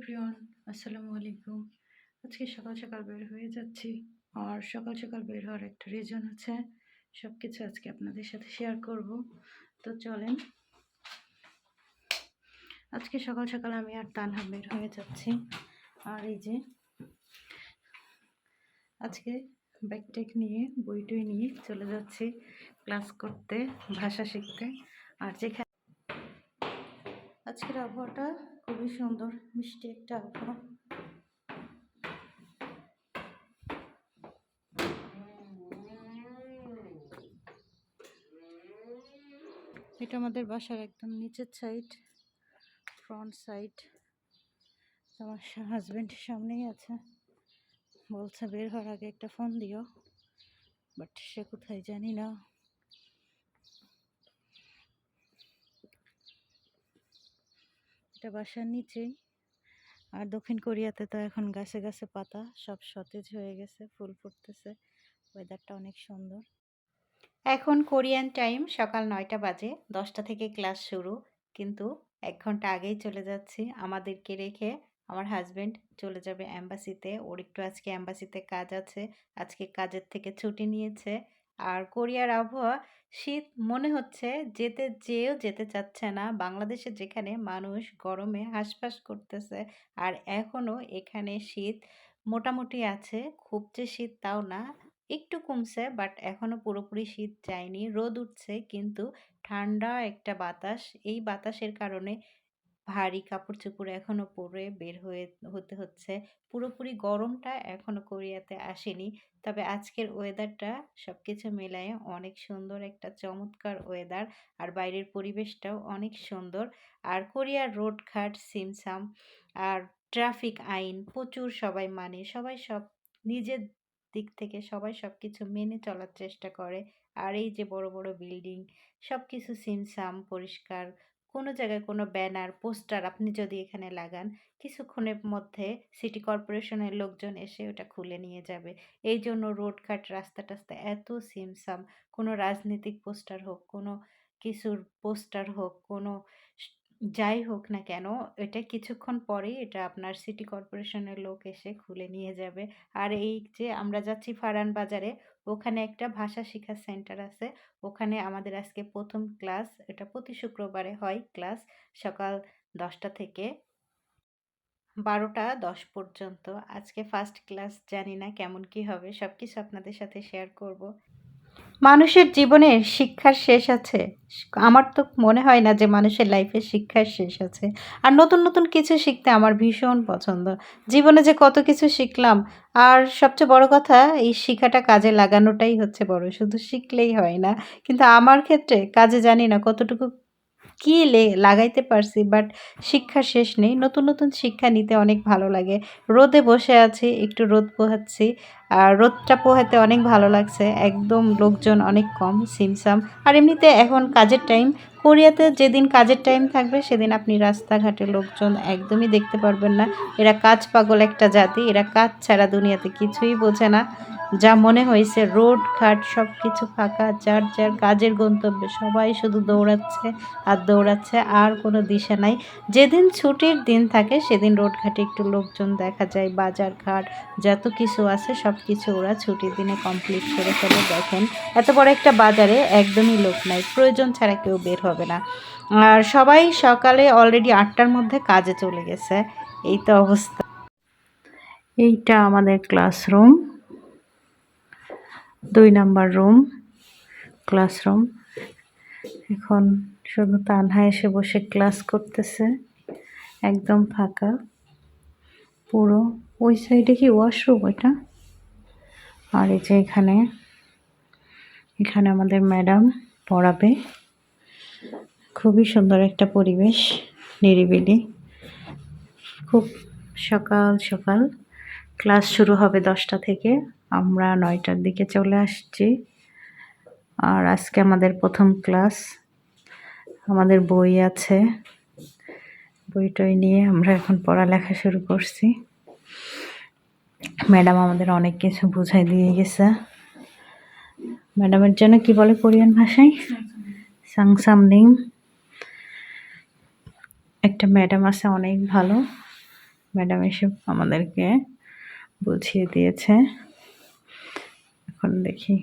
Everyone, আসসালামু আলাইকুম। আজকে সকাল সকাল বের হয়ে যাচ্ছি। আর সকাল সকাল বের হওয়ার একটা রিজন আছে। সবকিছু আজকে আপনাদের সাথে শেয়ার করব। তো চলেন, আজকে সকাল সকাল আমি আর তানহা বের হয়ে যাচ্ছি। আর এই যে আজকে ব্যাগটেক নিয়ে বই টই নিয়ে চলে যাচ্ছি ক্লাস করতে, ভাষা শিখতে। আর যেখানে আজকের আবহাওয়াটা খুবই সুন্দর, মিষ্টি একটা আবহাওয়া। এটা আমাদের বাসার একদম নিচের সাইড, ফ্রন্ট সাইড। আমার হাজব্যান্ডের সামনেই আছে, বলছে বের হওয়ার আগে একটা ফোন দিও, বাট সে কোথায় জানি না। এটা বাসার নিচেই। আর দক্ষিণ কোরিয়াতে তো এখন গাছে গাছে পাতা, সব সতেজ হয়ে গেছে, ফুল ফুটতেছে, ওয়েদারটা অনেক সুন্দর। এখন কোরিয়ান টাইম সকাল 9টা বাজে, 10টা থেকে ক্লাস শুরু, কিন্তু 1 ঘন্টা আগেই চলে যাচ্ছি। আমাদেরকে রেখে আমার হাজব্যান্ড চলে যাবে অ্যাম্বাসিতে, ওর একটু আজকে অ্যাম্বাসিতে কাজ আছে, আজকে কাজের থেকে ছুটি নিয়েছে। আর কোরিয়ার আবহাওয়া শীত মনে হচ্ছে, যেতে যেও যেতে চাচ্ছে না। বাংলাদেশে যেখানে মানুষ গরমে হাঁসফাঁস করতেছে, আর এখনও এখানে শীত মোটামুটি আছে, খুব যে শীত তাও না, একটু কমছে, বাট এখনো পুরোপুরি শীত যায়নি। রোদ উঠছে কিন্তু ঠান্ডা একটা বাতাস, এই বাতাসের কারণে ভারী কাপড় চোপড় এখনো পরে বের হতে হচ্ছে। পুরোপুরি গরমটা এখনো কোরিয়াতে আসেনি। তবে আজকের ওয়েদারটা সবকিছু মেলায় অনেক সুন্দর, একটা চমৎকার ওয়েদার। আর বাইরের পরিবেশটাও অনেক সুন্দর। আর কোরিয়ার রোডঘাট সিমসাম, আর ট্রাফিক আইন প্রচুর সবাই মানে, সবাই সব নিজের দিক থেকে সবাই সবকিছু মেনে চলার চেষ্টা করে। আর এই যে বড় বড় বিল্ডিং, সবকিছু সিমসাম পরিষ্কার। কোনো জায়গায় কোনো ব্যানার পোস্টার আপনি যদি এখানে লাগান, কিছুক্ষণের মধ্যে সিটি কর্পোরেশনের লোকজন এসে ওটা খুলে নিয়ে যাবে। এই জন্য রোডঘাট রাস্তা টাস্তা এত সিমসাম। কোনো রাজনৈতিক পোস্টার হোক, কোনো কিছুর পোস্টার হোক, কোনো যাই হোক না কেন, এটা কিছুক্ষণ পরেই এটা আপনার সিটি কর্পোরেশনের লোক এসে খুলে নিয়ে যাবে। আর এই যে আমরা যাচ্ছি ফারান বাজারে, ওখানে একটা ভাষা শিক্ষা সেন্টার আছে, ওখানে আমাদের আজকে প্রথম ক্লাস। এটা প্রতি শুক্রবারে হয় ক্লাস, সকাল 10টা থেকে 12টা 10 পর্যন্ত। আজকে ফার্স্ট ক্লাস, জানি না কেমন কি হবে, সব কিছু আপনাদের সাথে শেয়ার করব। মানুষের জীবনের শিক্ষার শেষ আছে? আমার তো মনে হয় না যে মানুষের লাইফে শিক্ষার শেষ আছে। আর নতুন নতুন কিছু শিখতে আমার ভীষণ পছন্দ। জীবনে যে কত কিছু শিখলাম, আর সবচেয়ে বড় কথা এই শিখাটা কাজে লাগানোটাই হচ্ছে বড়, শুধু শিখলেই হয় না। কিন্তু আমার ক্ষেত্রে কাজে জানি না কতটুকু কি লাগাইতে পারছি, বাট শিক্ষার শেষ নেই। নতুন নতুন শিক্ষা নিতে অনেক ভালো লাগে। রোদে বসে আছি, একটু রোদ পোহাচ্ছি, আর রোদটা পোহাতে অনেক ভালো লাগছে, একদম লোকজন অনেক কম, সিমসাম। আর এমনিতে এখন কাজের টাইম, কোরিয়াতে যেদিন কাজের টাইম থাকবে সেদিন আপনি রাস্তাঘাটে লোকজন একদমই দেখতে পারবেন না। এরা কাজ পাগল একটা জাতি, এরা কাজ ছাড়া দুনিয়াতে কিছুই বোঝে না। যা মনে হয়েছে রোড ঘাট সব কিছু ফাঁকা, যার যার কাজের গন্তব্যে সবাই শুধু দৌড়াচ্ছে আর দৌড়াচ্ছে, আর কোনো দিশা নাই। যেদিন ছুটির দিন থাকে সেদিন রোডঘাটে একটু লোকজন দেখা যায়, বাজার ঘাট যত কিছু আছে সব কিছু ওরা ছুটির দিনে কমপ্লিট করে ফেলে। দেখেন এত বড় একটা বাজারে একদমই লোক নাই, প্রয়োজন ছাড়া কেউ বের হবে না। আর সবাই সকালে অলরেডি 8টার মধ্যে কাজে চলে গেছে। এই তো অবস্থা। এইটা আমাদের ক্লাসরুম, 2 নাম্বার রুম, ক্লাসরুম। এখন শুধু তানহা এসে বসে ক্লাস করতেছে, একদম ফাঁকা পুরো। ওই সাইডে কি ওয়াশরুম এটা? আর এই যে এখানে এখানে আমাদের ম্যাডাম পড়াবে। খুবই সুন্দর একটা পরিবেশ, নিরিবিলি। খুব সকাল সকাল ক্লাস শুরু হবে 10টা থেকে, আমরা 9টার দিকে চলে আসছি। আর আজকে আমাদের প্রথম ক্লাস, আমাদের বই আছে, বইটই নিয়ে আমরা এখন পড়ালেখা শুরু করছি। ম্যাডাম আমাদের অনেক কিছু বুঝাই দিয়ে গেছে। ম্যাডামের জন্য কি বলে কোরিয়ান ভাষায়? সাংসামনিং। একটা ম্যাডাম আছে অনেক ভালো, ম্যাডাম এসে আমাদেরকে বুঝিয়ে দিয়েছে। এখন দেখি